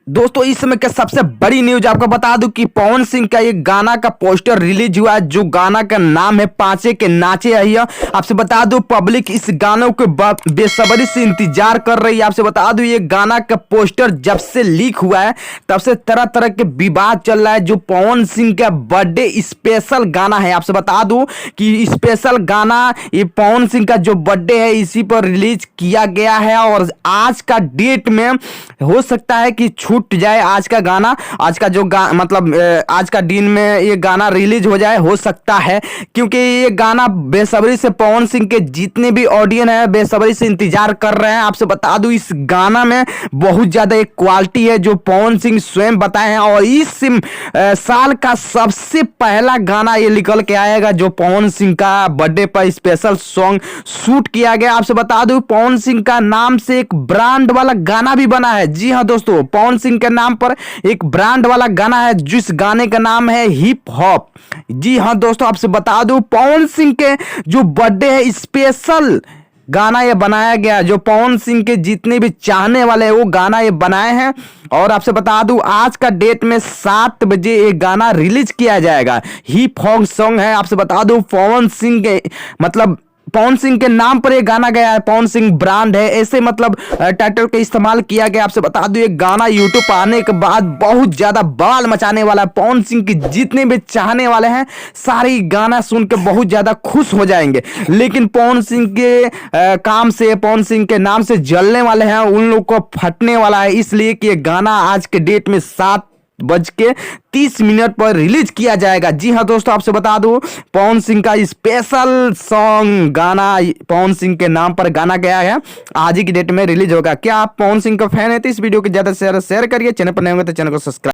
दोस्तों इस समय का सबसे बड़ी न्यूज आपको बता दूं कि पवन सिंह का एक गाना का पोस्टर रिलीज हुआ है, जो गाना का नाम है पांचे के नाचे अहिया। आपसे बता दूं पब्लिक इस गानों के बेसब्री से इंतजार कर रही है। आपसे बता दूं ये गाना का पोस्टर जब से लीक हुआ है तब से तरह तरह के विवाद चल रहा है। जो पवन सिंह का बर्थडे स्पेशल गाना है, आपसे बता दूं कि स्पेशल गाना ये पवन सिंह का जो बर्थडे है इसी पर रिलीज किया गया है और आज का डेट में हो सकता है कि छूट जाए आज का गाना। आज का जो मतलब आज का दिन में ये गाना रिलीज हो जाए, हो सकता है, क्योंकि ये गाना बेसब्री से पवन सिंह के जितने भी ऑडियंस है बेसब्री से इंतजार कर रहे हैं। आपसे बता दूं इस गाना में बहुत ज्यादा एक क्वालिटी है जो पवन सिंह स्वयं बताए हैं और इस साल का सबसे पहला गाना ये निकल के आएगा जो पवन सिंह का बर्थडे पर स्पेशल सॉन्ग शूट किया गया। आपसे बता दूं पवन सिंह का नाम से एक ब्रांड वाला गाना भी बना है। जी हाँ दोस्तों, पवन सिंह के नाम पर एक ब्रांड वाला गाना है जिस गाने का नाम है हिप हॉप। जी हाँ दोस्तों, आपसे बता दूं पवन सिंह के जो बर्थडे है स्पेशल गाना ये बनाया गया। जो पवन सिंह के जितने भी चाहने वाले हैं वो गाना ये बनाए हैं और आपसे बता दूं आज का डेट में 7 बजे ये गाना रिलीज किया जाएगा। हिप हॉप सॉन्ग है। आपसे बता दूं पवन सिंह के मतलब पवन सिंह के नाम पर ये गाना गया है, पवन सिंह ब्रांड है, ऐसे मतलब टाइटल का इस्तेमाल किया गया। आपसे बता दूं ये गाना यूट्यूब पर आने के बाद बहुत ज्यादा बवाल मचाने वाला है। पवन सिंह के जितने भी चाहने वाले हैं सारे गाना सुन के बहुत ज्यादा खुश हो जाएंगे, लेकिन पवन सिंह के काम से पवन सिंह के नाम से जलने वाले हैं उन लोग को फटने वाला है, इसलिए कि ये गाना आज के डेट में 7:30 पर रिलीज किया जाएगा। जी हाँ दोस्तों, आपसे बता दूं पवन सिंह का स्पेशल सॉन्ग गाना पवन सिंह के नाम पर गाना गया है, आज ही की डेट में रिलीज होगा। क्या आप पवन सिंह का फैन है तो इस वीडियो को ज्यादा से ज्यादा शेयर करिए। चैनल पर नए होंगे तो चैनल को सब्सक्राइब